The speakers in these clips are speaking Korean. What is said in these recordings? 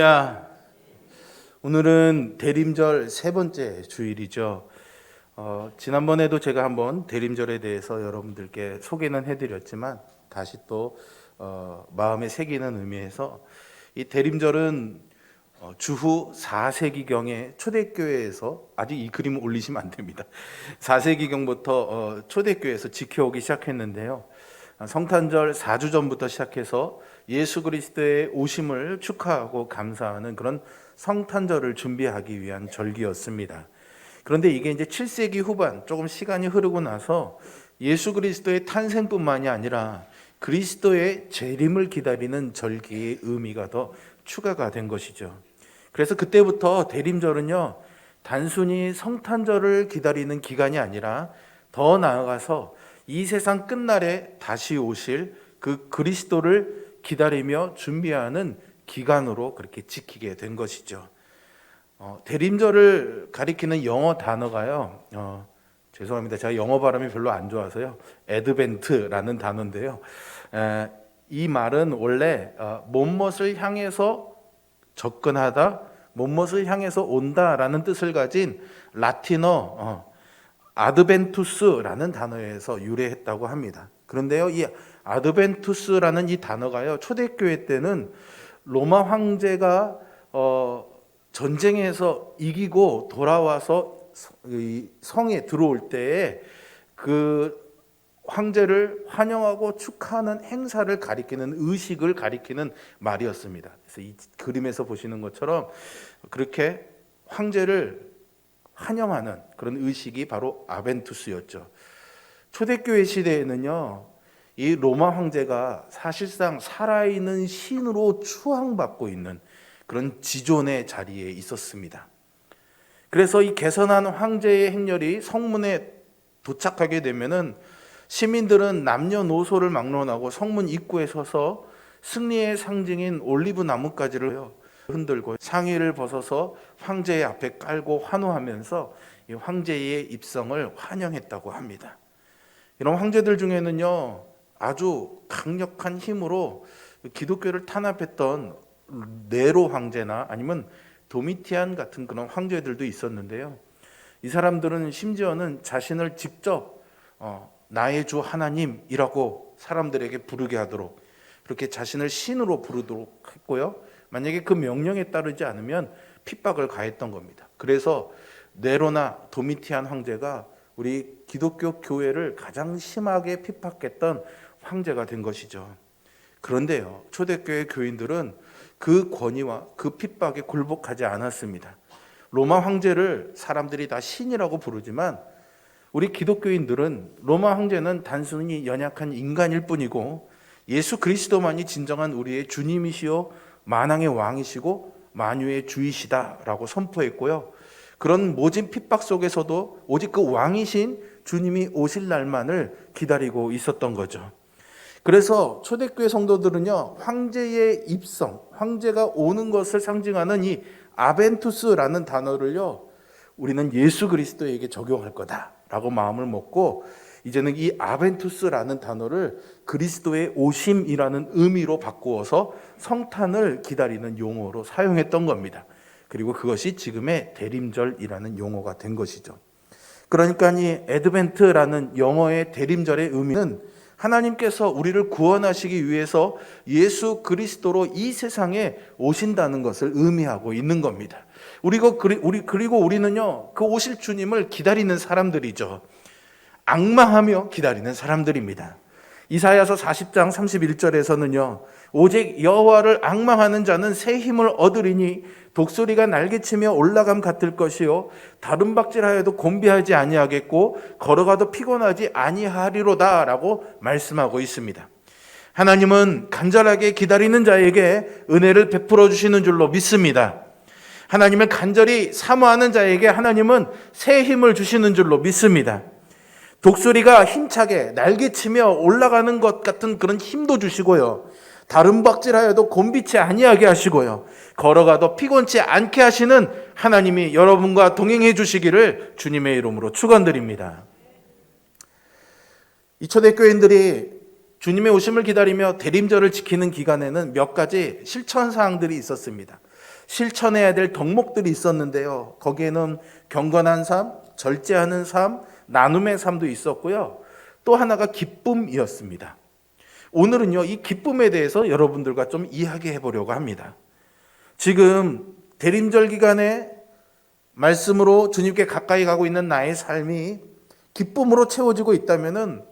할렐루야. 오늘은 대림절 세 번째 주일이죠. 지난번에도 제가 한번 대림절에 대해서 여러분들께 소개는 해드렸지만 다시 또 마음에 새기는 의미에서 이 대림절은 주후 4세기경에 초대교회에서, 아직 이 그림 올리시면 안 됩니다. 4세기경부터 초대교회에서 지켜오기 시작했는데요. 성탄절 4주 전부터 시작해서 예수 그리스도의 오심을 축하하고 감사하는 그런 성탄절을 준비하기 위한 절기였습니다. 그런데 이게 이제 7세기 후반, 조금 시간이 흐르고 나서 예수 그리스도의 탄생뿐만이 아니라 그리스도의 재림을 기다리는 절기의 의미가 더 추가가 된 것이죠. 그래서 그때부터 대림절은요, 단순히 성탄절을 기다리는 기간이 아니라 더 나아가서 이 세상 끝날에 다시 오실 그 그리스도를 기다리며 준비하는 기간으로 그렇게 지키게 된 것이죠. 대림절을 가리키는 영어 단어가요, 죄송합니다, 제가 영어 발음이 별로 안 좋아서요, 애드벤트라는 단어인데요, 이 말은 원래 못뭇을 향해서 접근하다, 못뭇을 향해서 온다라는 뜻을 가진 라틴어 아드벤투스라는 단어에서 유래했다고 합니다. 그런데요, 이 아드벤투스라는 이 단어가요, 초대교회 때는 로마 황제가 전쟁에서 이기고 돌아와서 성에 들어올 때에 그 황제를 환영하고 축하하는 행사를 가리키는, 의식을 가리키는 말이었습니다. 그래서 이 그림에서 보시는 것처럼 그렇게 황제를 환영하는 그런 의식이 바로 아벤투스였죠. 초대교회 시대에는요, 이 로마 황제가 사실상 살아있는 신으로 추앙받고 있는 그런 지존의 자리에 있었습니다. 그래서 이 개선한 황제의 행렬이 성문에 도착하게 되면은 시민들은 남녀노소를 막론하고 성문 입구에 서서 승리의 상징인 올리브 나뭇가지를 흔들고 상의를 벗어서 황제의 앞에 깔고 환호하면서 이 황제의 입성을 환영했다고 합니다. 이런 황제들 중에는요, 아주 강력한 힘으로 기독교를 탄압했던 네로 황제나 아니면 도미티안 같은 그런 황제들도 있었는데요. 이 사람들은 심지어는 자신을 직접 나의 주 하나님이라고 사람들에게 부르게 하도록, 그렇게 자신을 신으로 부르도록 했고요. 만약에 그 명령에 따르지 않으면 핍박을 가했던 겁니다. 그래서 네로나 도미티안 황제가 우리 기독교 교회를 가장 심하게 핍박했던 황제가 된 것이죠. 그런데요, 초대교회 교인들은 그 권위와 그 핍박에 굴복하지 않았습니다. 로마 황제를 사람들이 다 신이라고 부르지만 우리 기독교인들은 로마 황제는 단순히 연약한 인간일 뿐이고 예수 그리스도만이 진정한 우리의 주님이시요 만왕의 왕이시고 만유의 주이시다라고 선포했고요. 그런 모진 핍박 속에서도 오직 그 왕이신 주님이 오실 날만을 기다리고 있었던 거죠. 그래서 초대교회 성도들은요, 황제의 입성, 황제가 오는 것을 상징하는 이 아벤투스라는 단어를요, 우리는 예수 그리스도에게 적용할 거다라고 마음을 먹고 이제는 이 아벤투스라는 단어를 그리스도의 오심이라는 의미로 바꾸어서 성탄을 기다리는 용어로 사용했던 겁니다. 그리고 그것이 지금의 대림절이라는 용어가 된 것이죠. 그러니까 이 애드벤트라는 영어의 대림절의 의미는 하나님께서 우리를 구원하시기 위해서 예수 그리스도로 이 세상에 오신다는 것을 의미하고 있는 겁니다. 그리고 우리는요, 그 오실 주님을 기다리는 사람들이죠. 앙망하며 기다리는 사람들입니다. 이사야서 40장 31절에서는요, 오직 여호와를 앙망하는 자는 새 힘을 얻으리니 독수리가 날개치며 올라감 같을 것이요 다름박질하여도 곤비하지 아니하겠고 걸어가도 피곤하지 아니하리로다 라고 말씀하고 있습니다. 하나님은 간절하게 기다리는 자에게 은혜를 베풀어 주시는 줄로 믿습니다. 하나님을 간절히 사모하는 자에게 하나님은 새 힘을 주시는 줄로 믿습니다. 독수리가 힘차게 날개치며 올라가는 것 같은 그런 힘도 주시고요, 다름박질하여도 곤비치 아니하게 하시고요, 걸어가도 피곤치 않게 하시는 하나님이 여러분과 동행해 주시기를 주님의 이름으로 축원드립니다. 이 초대교인들이 주님의 오심을 기다리며 대림절을 지키는 기간에는 몇 가지 실천사항들이 있었습니다. 실천해야 될 덕목들이 있었는데요. 거기에는 경건한 삶, 절제하는 삶, 나눔의 삶도 있었고요. 또 하나가 기쁨이었습니다. 오늘은요, 이 기쁨에 대해서 여러분들과 좀 이야기해 보려고 합니다. 지금 대림절 기간에 말씀으로 주님께 가까이 가고 있는 나의 삶이 기쁨으로 채워지고 있다면은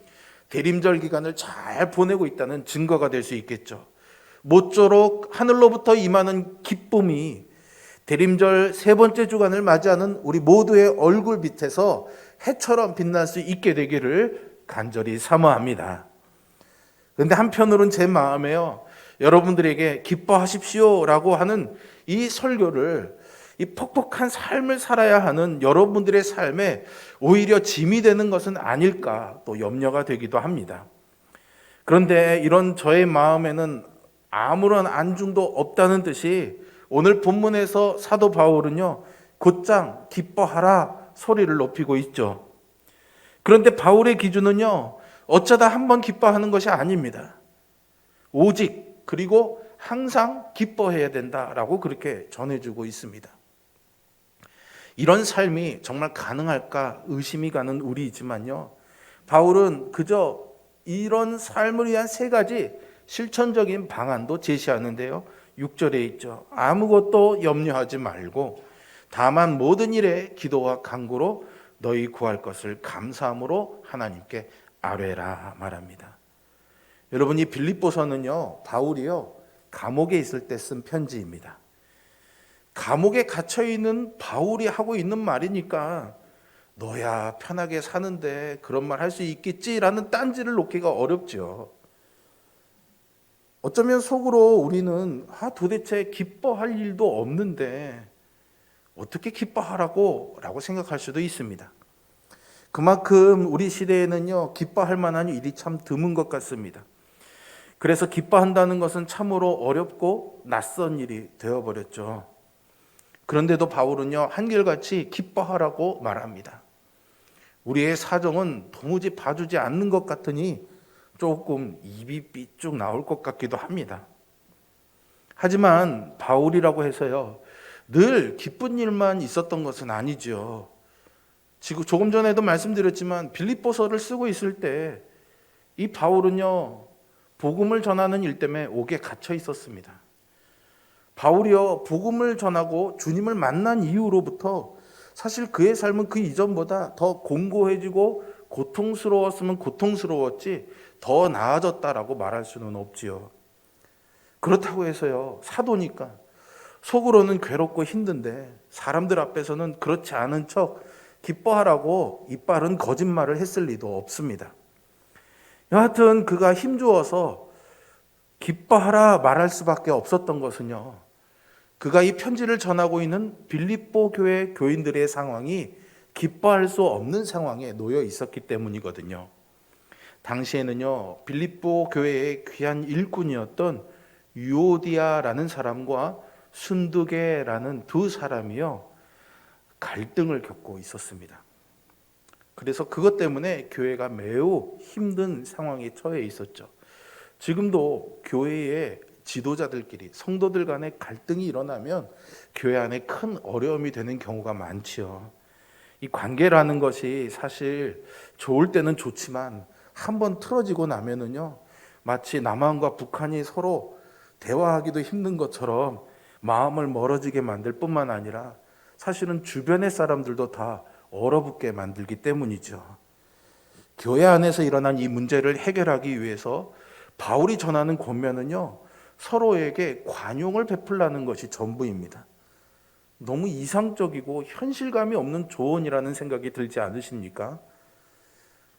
대림절 기간을 잘 보내고 있다는 증거가 될 수 있겠죠. 모쪼록 하늘로부터 임하는 기쁨이 대림절 세 번째 주간을 맞이하는 우리 모두의 얼굴 밑에서 해처럼 빛날 수 있게 되기를 간절히 사모합니다. 그런데 한편으로는 제 마음에요, 여러분들에게 기뻐하십시오라고 하는 이 설교를, 이 퍽퍽한 삶을 살아야 하는 여러분들의 삶에 오히려 짐이 되는 것은 아닐까 또 염려가 되기도 합니다. 그런데 이런 저의 마음에는 아무런 안중도 없다는 듯이 오늘 본문에서 사도 바울은요, 곧장 기뻐하라 소리를 높이고 있죠. 그런데 바울의 기준은요, 어쩌다 한번 기뻐하는 것이 아닙니다. 오직 그리고 항상 기뻐해야 된다라고 그렇게 전해주고 있습니다. 이런 삶이 정말 가능할까 의심이 가는 우리이지만요, 바울은 그저 이런 삶을 위한 세 가지 실천적인 방안도 제시하는데요. 6절에 있죠. 아무것도 염려하지 말고 다만 모든 일에 기도와 간구로 너희 구할 것을 감사함으로 하나님께 아뢰라 말합니다. 여러분, 이 빌립보서는요, 바울이요, 감옥에 있을 때 쓴 편지입니다. 감옥에 갇혀 있는 바울이 하고 있는 말이니까 너야 편하게 사는데 그런 말 할 수 있겠지라는 딴지를 놓기가 어렵죠. 어쩌면 속으로 우리는 도대체 기뻐할 일도 없는데 어떻게 기뻐하라고 라고 생각할 수도 있습니다. 그만큼 우리 시대에는요, 기뻐할 만한 일이 참 드문 것 같습니다. 그래서 기뻐한다는 것은 참으로 어렵고 낯선 일이 되어버렸죠. 그런데도 바울은요, 한결같이 기뻐하라고 말합니다. 우리의 사정은 도무지 봐주지 않는 것 같으니 조금 입이 삐쭉 나올 것 같기도 합니다. 하지만 바울이라고 해서요, 늘 기쁜 일만 있었던 것은 아니죠. 지금 조금 전에도 말씀드렸지만 빌립보서를 쓰고 있을 때 이 바울은요, 복음을 전하는 일 때문에 옥에 갇혀 있었습니다. 바울이요, 복음을 전하고 주님을 만난 이후로부터 사실 그의 삶은 그 이전보다 더 공고해지고 고통스러웠으면 고통스러웠지 더 나아졌다라고 말할 수는 없지요. 그렇다고 해서요, 사도니까 속으로는 괴롭고 힘든데 사람들 앞에서는 그렇지 않은 척 기뻐하라고 이빨은 거짓말을 했을 리도 없습니다. 여하튼 그가 힘주어서 기뻐하라 말할 수밖에 없었던 것은요, 그가 이 편지를 전하고 있는 빌립보 교회 교인들의 상황이 기뻐할 수 없는 상황에 놓여 있었기 때문이거든요. 당시에는요, 빌립보 교회의 귀한 일꾼이었던 유오디아라는 사람과 순두계라는 두 사람이요, 갈등을 겪고 있었습니다. 그래서 그것 때문에 교회가 매우 힘든 상황에 처해 있었죠. 지금도 교회의 지도자들끼리 성도들 간의 갈등이 일어나면 교회 안에 큰 어려움이 되는 경우가 많지요. 이 관계라는 것이 사실 좋을 때는 좋지만 한번 틀어지고 나면은요, 마치 남한과 북한이 서로 대화하기도 힘든 것처럼 마음을 멀어지게 만들 뿐만 아니라 사실은 주변의 사람들도 다 얼어붙게 만들기 때문이죠. 교회 안에서 일어난 이 문제를 해결하기 위해서 바울이 전하는 권면은요, 서로에게 관용을 베풀라는 것이 전부입니다. 너무 이상적이고 현실감이 없는 조언이라는 생각이 들지 않으십니까?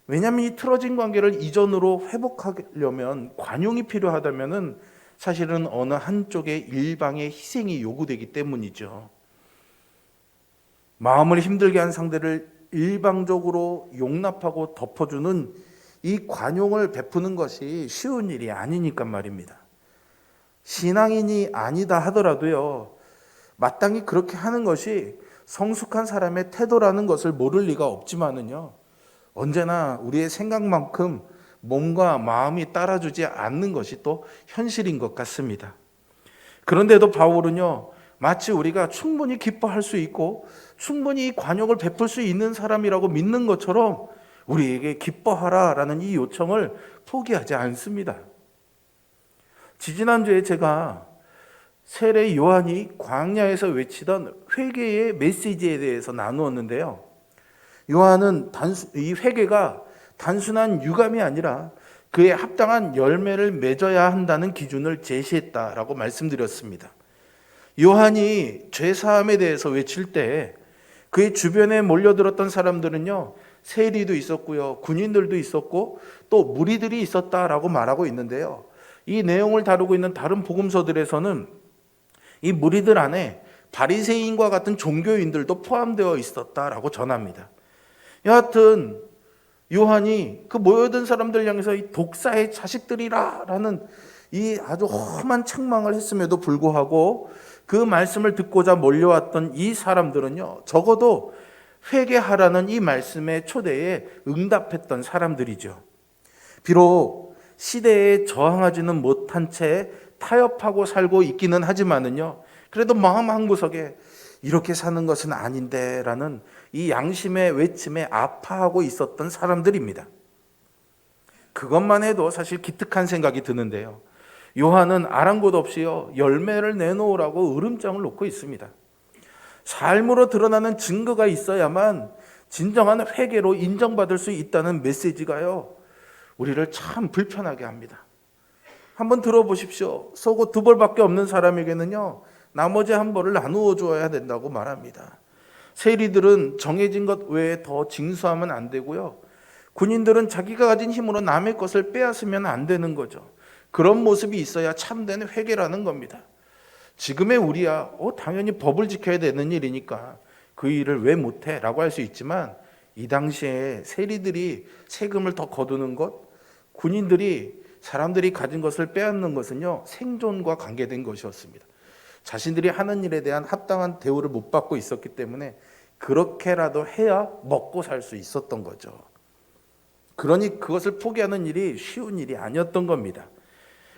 왜냐하면 이 틀어진 관계를 이전으로 회복하려면 관용이 필요하다면 사실은 어느 한쪽의 일방의 희생이 요구되기 때문이죠. 마음을 힘들게 한 상대를 일방적으로 용납하고 덮어주는 이 관용을 베푸는 것이 쉬운 일이 아니니까 말입니다. 신앙인이 아니다 하더라도요, 마땅히 그렇게 하는 것이 성숙한 사람의 태도라는 것을 모를 리가 없지만은요, 언제나 우리의 생각만큼 몸과 마음이 따라주지 않는 것이 또 현실인 것 같습니다. 그런데도 바울은요, 마치 우리가 충분히 기뻐할 수 있고 충분히 관용을 베풀 수 있는 사람이라고 믿는 것처럼 우리에게 기뻐하라라는 이 요청을 포기하지 않습니다. 지지난주에 제가 세례 요한이 광야에서 외치던 회개의 메시지에 대해서 나누었는데요. 요한은 이 회개가 단순한 유감이 아니라 그에 합당한 열매를 맺어야 한다는 기준을 제시했다라고 말씀드렸습니다. 요한이 죄사함에 대해서 외칠 때 그의 주변에 몰려들었던 사람들은요, 세리도 있었고요, 군인들도 있었고 또 무리들이 있었다라고 말하고 있는데요. 이 내용을 다루고 있는 다른 복음서들에서는 이 무리들 안에 바리새인과 같은 종교인들도 포함되어 있었다라고 전합니다. 여하튼 요한이 그 모여든 사람들 향해서 이 독사의 자식들이라라는 이 아주 험한 책망을 했음에도 불구하고 그 말씀을 듣고자 몰려왔던 이 사람들은요, 적어도 회개하라는 이 말씀의 초대에 응답했던 사람들이죠. 비록 시대에 저항하지는 못한 채 타협하고 살고 있기는 하지만은요, 그래도 마음 한구석에 이렇게 사는 것은 아닌데 라는 이 양심의 외침에 아파하고 있었던 사람들입니다. 그것만 해도 사실 기특한 생각이 드는데요. 요한은 아랑곳 없이요, 열매를 내놓으라고 으름장을 놓고 있습니다. 삶으로 드러나는 증거가 있어야만 진정한 회개로 인정받을 수 있다는 메시지가요, 우리를 참 불편하게 합니다. 한번 들어보십시오. 속옷 2벌밖에 없는 사람에게는요, 나머지 1벌을 나누어 주어야 된다고 말합니다. 세리들은 정해진 것 외에 더 징수하면 안 되고요, 군인들은 자기가 가진 힘으로 남의 것을 빼앗으면 안 되는 거죠. 그런 모습이 있어야 참된 회개라는 겁니다. 지금의 우리야 당연히 법을 지켜야 되는 일이니까 그 일을 왜 못해? 라고 할 수 있지만, 이 당시에 세리들이 세금을 더 거두는 것, 군인들이 사람들이 가진 것을 빼앗는 것은요, 생존과 관계된 것이었습니다. 자신들이 하는 일에 대한 합당한 대우를 못 받고 있었기 때문에 그렇게라도 해야 먹고 살 수 있었던 거죠. 그러니 그것을 포기하는 일이 쉬운 일이 아니었던 겁니다.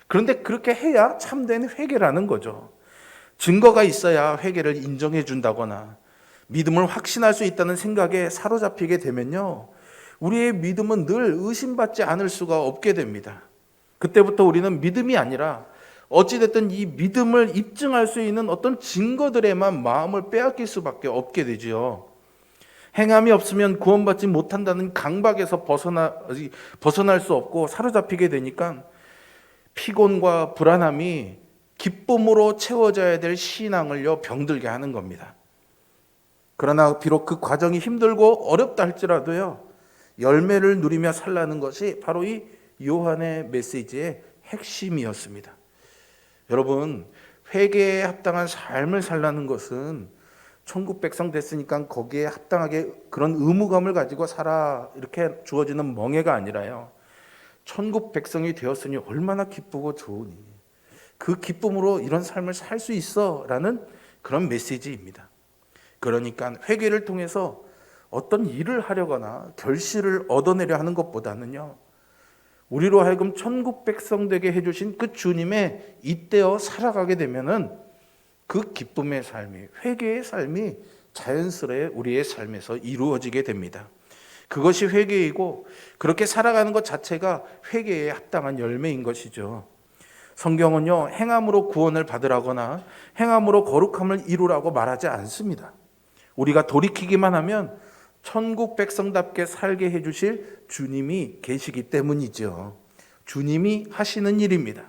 그런데 그렇게 해야 참된 회개라는 거죠. 증거가 있어야 회개를 인정해 준다거나 믿음을 확신할 수 있다는 생각에 사로잡히게 되면요, 우리의 믿음은 늘 의심받지 않을 수가 없게 됩니다. 그때부터 우리는 믿음이 아니라 어찌됐든 이 믿음을 입증할 수 있는 어떤 증거들에만 마음을 빼앗길 수밖에 없게 되죠. 행함이 없으면 구원받지 못한다는 강박에서 벗어날 수 없고 사로잡히게 되니까 피곤과 불안함이 기쁨으로 채워져야 될 신앙을요, 병들게 하는 겁니다. 그러나 비록 그 과정이 힘들고 어렵다 할지라도요, 열매를 누리며 살라는 것이 바로 이 요한의 메시지의 핵심이었습니다. 여러분, 회개에 합당한 삶을 살라는 것은 천국 백성 됐으니까 거기에 합당하게 그런 의무감을 가지고 살아 이렇게 주어지는 멍해가 아니라요, 천국 백성이 되었으니 얼마나 기쁘고 좋으니 그 기쁨으로 이런 삶을 살 수 있어 라는 그런 메시지입니다. 그러니까 회개를 통해서 어떤 일을 하려거나 결실을 얻어내려 하는 것보다는요, 우리로 하여금 천국 백성 되게 해주신 그 주님의 잇대어 살아가게 되면은 그 기쁨의 삶이, 회개의 삶이 자연스레 우리의 삶에서 이루어지게 됩니다. 그것이 회개이고, 그렇게 살아가는 것 자체가 회개에 합당한 열매인 것이죠. 성경은요, 행함으로 구원을 받으라거나 행함으로 거룩함을 이루라고 말하지 않습니다. 우리가 돌이키기만 하면 천국 백성답게 살게 해주실 주님이 계시기 때문이죠. 주님이 하시는 일입니다.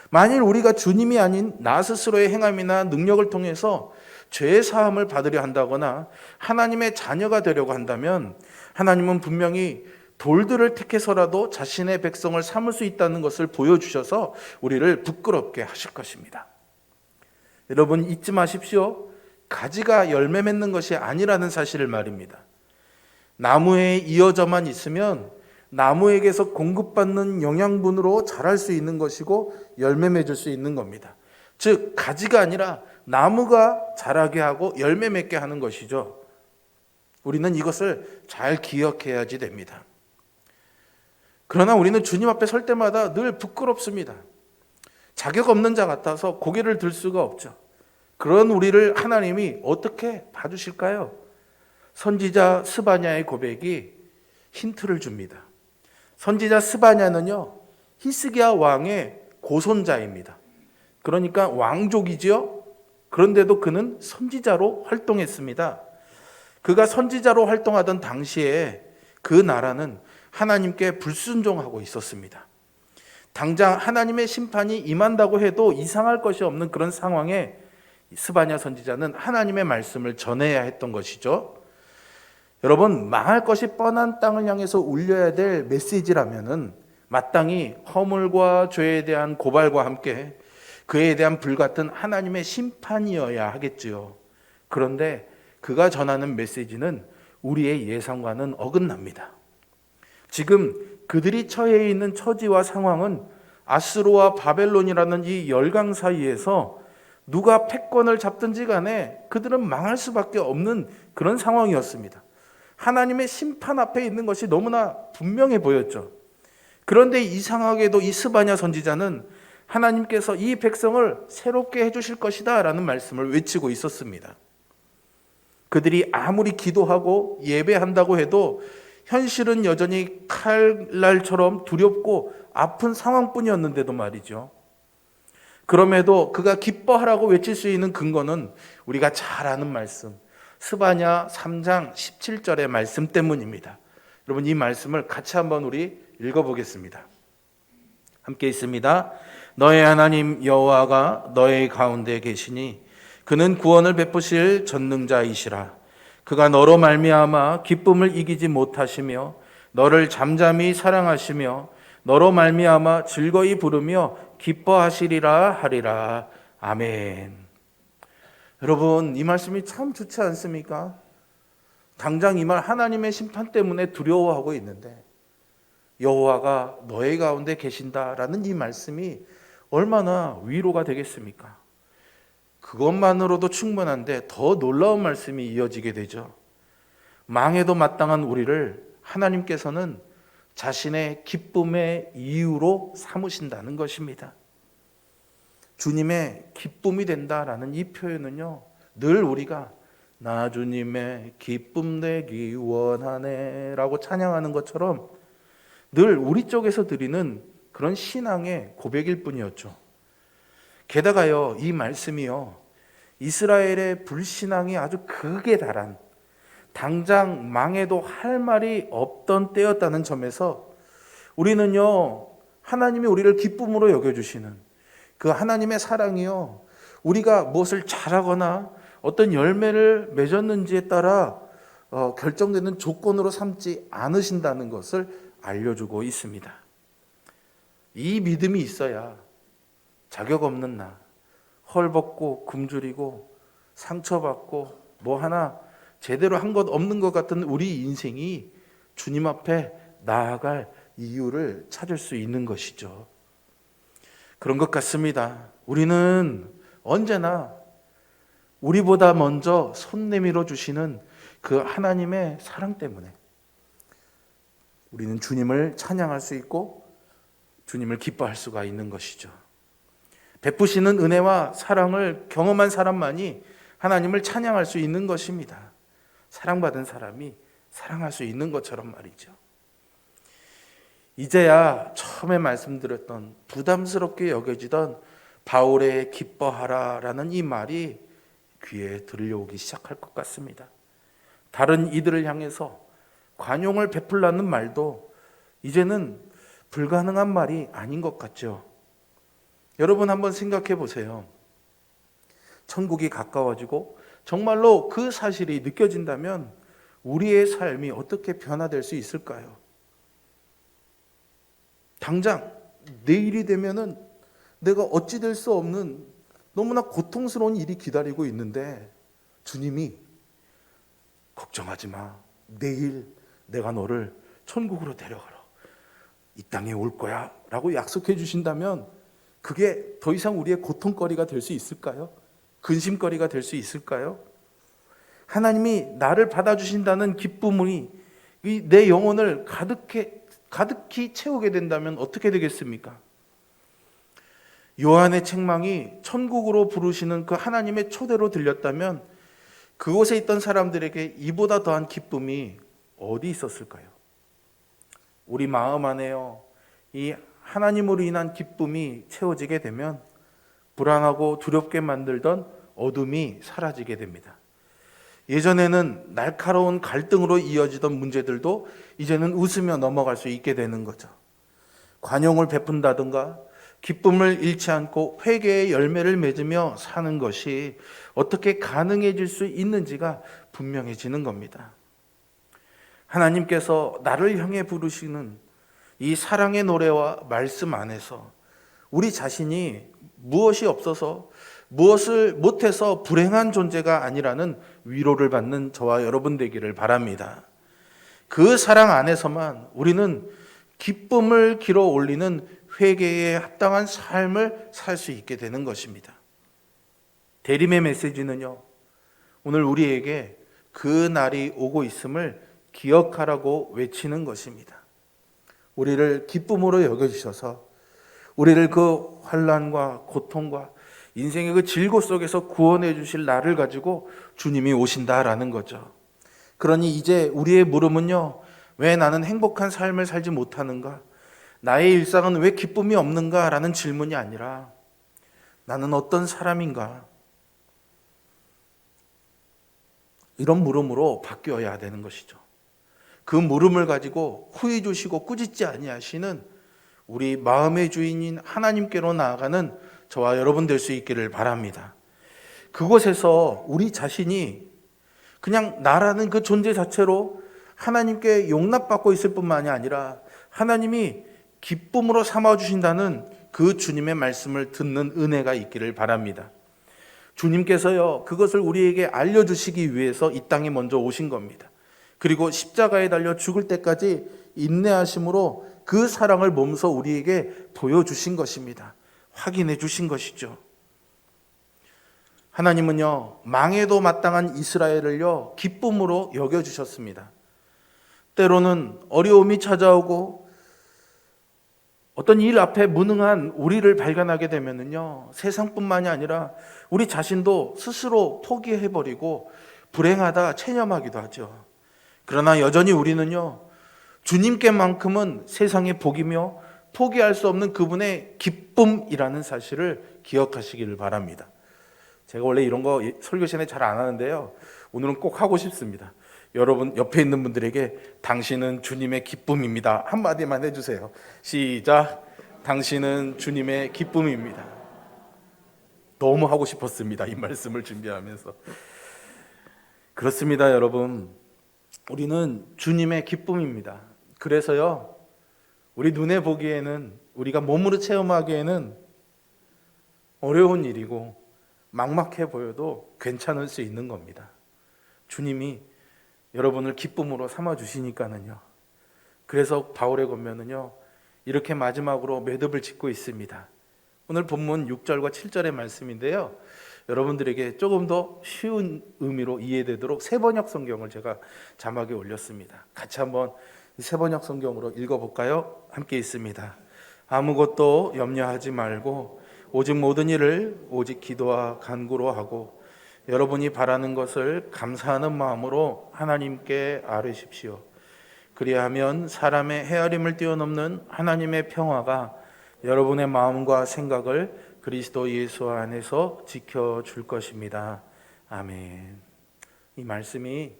만일 우리가 주님이 아닌 나 스스로의 행함이나 능력을 통해서 죄 사함을 받으려 한다거나 하나님의 자녀가 되려고 한다면, 하나님은 분명히 돌들을 택해서라도 자신의 백성을 삼을 수 있다는 것을 보여주셔서 우리를 부끄럽게 하실 것입니다. 여러분, 잊지 마십시오. 가지가 열매 맺는 것이 아니라는 사실을 말입니다. 나무에 이어져만 있으면 나무에게서 공급받는 영양분으로 자랄 수 있는 것이고 열매 맺을 수 있는 겁니다. 즉, 가지가 아니라 나무가 자라게 하고 열매 맺게 하는 것이죠. 우리는 이것을 잘 기억해야지 됩니다. 그러나 우리는 주님 앞에 설 때마다 늘 부끄럽습니다. 자격 없는 자 같아서 고개를 들 수가 없죠. 그런 우리를 하나님이 어떻게 봐주실까요? 선지자 스바냐의 고백이 힌트를 줍니다. 선지자 스바냐는요, 히스기야 왕의 고손자입니다. 그러니까 왕족이지요. 그런데도 그는 선지자로 활동했습니다. 그가 선지자로 활동하던 당시에 그 나라는 하나님께 불순종하고 있었습니다. 당장 하나님의 심판이 임한다고 해도 이상할 것이 없는 그런 상황에 스바냐 선지자는 하나님의 말씀을 전해야 했던 것이죠. 여러분, 망할 것이 뻔한 땅을 향해서 울려야 될 메시지라면은 마땅히 허물과 죄에 대한 고발과 함께 그에 대한 불같은 하나님의 심판이어야 하겠지요. 그런데 그가 전하는 메시지는 우리의 예상과는 어긋납니다. 지금 그들이 처해 있는 처지와 상황은 아수르와 바벨론이라는 이 열강 사이에서 누가 패권을 잡든지 간에 그들은 망할 수밖에 없는 그런 상황이었습니다. 하나님의 심판 앞에 있는 것이 너무나 분명해 보였죠. 그런데 이상하게도 이 스바냐 선지자는 하나님께서 이 백성을 새롭게 해주실 것이다 라는 말씀을 외치고 있었습니다. 그들이 아무리 기도하고 예배한다고 해도 현실은 여전히 칼날처럼 두렵고 아픈 상황뿐이었는데도 말이죠. 그럼에도 그가 기뻐하라고 외칠 수 있는 근거는 우리가 잘 아는 말씀, 스바냐 3장 17절의 말씀 때문입니다. 여러분, 이 말씀을 같이 한번 우리 읽어보겠습니다. 함께 있습니다. 너의 하나님 여호와가 너의 가운데 계시니 그는 구원을 베푸실 전능자이시라. 그가 너로 말미암아 기쁨을 이기지 못하시며 너를 잠잠히 사랑하시며 너로 말미암아 즐거이 부르며 기뻐하시리라 하리라. 아멘. 여러분, 이 말씀이 참 좋지 않습니까? 당장 이 말 하나님의 심판 때문에 두려워하고 있는데 여호와가 너의 가운데 계신다라는 이 말씀이 얼마나 위로가 되겠습니까? 그것만으로도 충분한데 더 놀라운 말씀이 이어지게 되죠. 망해도 마땅한 우리를 하나님께서는 자신의 기쁨의 이유로 삼으신다는 것입니다. 주님의 기쁨이 된다라는 이 표현은요, 늘 우리가 나 주님의 기쁨 되기 원하네 라고 찬양하는 것처럼 늘 우리 쪽에서 드리는 그런 신앙의 고백일 뿐이었죠. 게다가요, 이 말씀이요, 이스라엘의 불신앙이 아주 극에 달한, 당장 망해도 할 말이 없던 때였다는 점에서 우리는요, 하나님이 우리를 기쁨으로 여겨주시는 그 하나님의 사랑이요, 우리가 무엇을 잘하거나 어떤 열매를 맺었는지에 따라 결정되는 조건으로 삼지 않으신다는 것을 알려주고 있습니다. 이 믿음이 있어야 자격 없는 나, 헐벗고 굶주리고 상처받고 뭐 하나 제대로 한 것 없는 것 같은 우리 인생이 주님 앞에 나아갈 이유를 찾을 수 있는 것이죠. 그런 것 같습니다. 우리는 언제나 우리보다 먼저 손 내밀어 주시는 그 하나님의 사랑 때문에 우리는 주님을 찬양할 수 있고 주님을 기뻐할 수가 있는 것이죠. 베푸시는 은혜와 사랑을 경험한 사람만이 하나님을 찬양할 수 있는 것입니다. 사랑받은 사람이 사랑할 수 있는 것처럼 말이죠. 이제야 처음에 말씀드렸던 부담스럽게 여겨지던 바울의 기뻐하라라는 이 말이 귀에 들려오기 시작할 것 같습니다. 다른 이들을 향해서 관용을 베풀라는 말도 이제는 불가능한 말이 아닌 것 같죠. 여러분 한번 생각해 보세요. 천국이 가까워지고 정말로 그 사실이 느껴진다면 우리의 삶이 어떻게 변화될 수 있을까요? 당장 내일이 되면은 내가 어찌 될 수 없는 너무나 고통스러운 일이 기다리고 있는데 주님이 걱정하지 마. 내일 내가 너를 천국으로 데려가라. 이 땅에 올 거야 라고 약속해 주신다면 그게 더 이상 우리의 고통거리가 될 수 있을까요? 근심거리가 될 수 있을까요? 하나님이 나를 받아주신다는 기쁨이 내 영혼을 가득히 채우게 된다면 어떻게 되겠습니까? 요한의 책망이 천국으로 부르시는 그 하나님의 초대로 들렸다면 그곳에 있던 사람들에게 이보다 더한 기쁨이 어디 있었을까요? 우리 마음 안에요, 이 하나님으로 인한 기쁨이 채워지게 되면 불안하고 두렵게 만들던 어둠이 사라지게 됩니다. 예전에는 날카로운 갈등으로 이어지던 문제들도 이제는 웃으며 넘어갈 수 있게 되는 거죠. 관용을 베푼다든가 기쁨을 잃지 않고 회개의 열매를 맺으며 사는 것이 어떻게 가능해질 수 있는지가 분명해지는 겁니다. 하나님께서 나를 향해 부르시는 이 사랑의 노래와 말씀 안에서 우리 자신이 무엇이 없어서 무엇을 못해서 불행한 존재가 아니라는 위로를 받는 저와 여러분 되기를 바랍니다. 그 사랑 안에서만 우리는 기쁨을 길어 올리는 회개에 합당한 삶을 살 수 있게 되는 것입니다. 대림의 메시지는요, 오늘 우리에게 그 날이 오고 있음을 기억하라고 외치는 것입니다. 우리를 기쁨으로 여겨주셔서 우리를 그 환난과 고통과 인생의 그 질고 속에서 구원해 주실 날을 가지고 주님이 오신다라는 거죠. 그러니 이제 우리의 물음은요, 왜 나는 행복한 삶을 살지 못하는가? 나의 일상은 왜 기쁨이 없는가? 라는 질문이 아니라 나는 어떤 사람인가? 이런 물음으로 바뀌어야 되는 것이죠. 그 물음을 가지고 후회 주시고 꾸짖지 아니하시는 우리 마음의 주인인 하나님께로 나아가는 저와 여러분 될 수 있기를 바랍니다. 그곳에서 우리 자신이 그냥 나라는 그 존재 자체로 하나님께 용납받고 있을 뿐만이 아니라 하나님이 기쁨으로 삼아주신다는 그 주님의 말씀을 듣는 은혜가 있기를 바랍니다. 주님께서요, 그것을 우리에게 알려주시기 위해서 이 땅에 먼저 오신 겁니다. 그리고 십자가에 달려 죽을 때까지 인내하심으로 그 사랑을 몸소 우리에게 보여주신 것입니다. 확인해 주신 것이죠. 하나님은요, 망해도 마땅한 이스라엘을요, 기쁨으로 여겨주셨습니다. 때로는 어려움이 찾아오고 어떤 일 앞에 무능한 우리를 발견하게 되면은요, 세상뿐만이 아니라 우리 자신도 스스로 포기해버리고 불행하다 체념하기도 하죠. 그러나 여전히 우리는요, 주님께만큼은 세상의 복이며 포기할 수 없는 그분의 기쁨이라는 사실을 기억하시기를 바랍니다. 제가 원래 이런 거 설교 시간에 잘 안 하는데요, 오늘은 꼭 하고 싶습니다. 여러분 옆에 있는 분들에게 당신은 주님의 기쁨입니다 한마디만 해주세요. 시작. 당신은 주님의 기쁨입니다. 너무 하고 싶었습니다, 이 말씀을 준비하면서. 그렇습니다, 여러분. 우리는 주님의 기쁨입니다. 그래서요, 우리 눈에 보기에는, 우리가 몸으로 체험하기에는 어려운 일이고 막막해 보여도 괜찮을 수 있는 겁니다. 주님이 여러분을 기쁨으로 삼아주시니까는요. 그래서 바울의 권면은요, 이렇게 마지막으로 매듭을 짓고 있습니다. 오늘 본문 6절과 7절의 말씀인데요, 여러분들에게 조금 더 쉬운 의미로 이해되도록 세번역 성경을 제가 자막에 올렸습니다. 같이 한번 세번역 성경으로 읽어볼까요? 함께 있습니다. 아무것도 염려하지 말고 오직 모든 일을 오직 기도와 간구로 하고 여러분이 바라는 것을 감사하는 마음으로 하나님께 아뢰십시오. 그리하면 사람의 헤아림을 뛰어넘는 하나님의 평화가 여러분의 마음과 생각을 그리스도 예수 안에서 지켜줄 것입니다. 아멘. 이 말씀이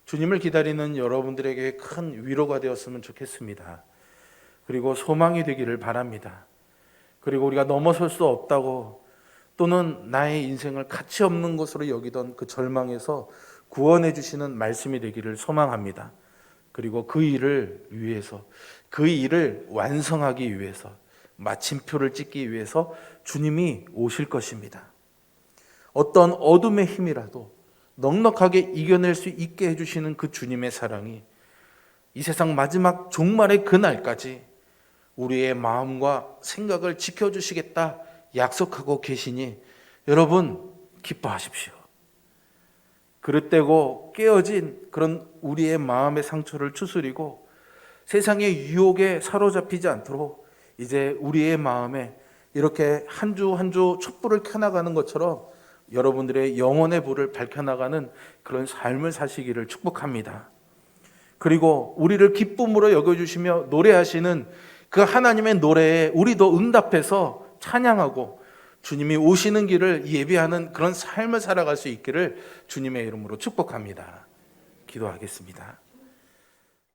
주님을 기다리는 여러분들에게 큰 위로가 되었으면 좋겠습니다. 그리고 소망이 되기를 바랍니다. 그리고 우리가 넘어설 수 없다고, 또는 나의 인생을 가치 없는 것으로 여기던 그 절망에서 구원해 주시는 말씀이 되기를 소망합니다. 그리고 그 일을 위해서, 그 일을 완성하기 위해서, 마침표를 찍기 위해서 주님이 오실 것입니다. 어떤 어둠의 힘이라도 넉넉하게 이겨낼 수 있게 해주시는 그 주님의 사랑이 이 세상 마지막 종말의 그날까지 우리의 마음과 생각을 지켜주시겠다 약속하고 계시니 여러분 기뻐하십시오. 그릇되고 깨어진 그런 우리의 마음의 상처를 추스리고 세상의 유혹에 사로잡히지 않도록 이제 우리의 마음에 이렇게 한 주 한 주 촛불을 켜나가는 것처럼 여러분들의 영혼의 불을 밝혀나가는 그런 삶을 사시기를 축복합니다. 그리고 우리를 기쁨으로 여겨주시며 노래하시는 그 하나님의 노래에 우리도 응답해서 찬양하고 주님이 오시는 길을 예비하는 그런 삶을 살아갈 수 있기를 주님의 이름으로 축복합니다. 기도하겠습니다.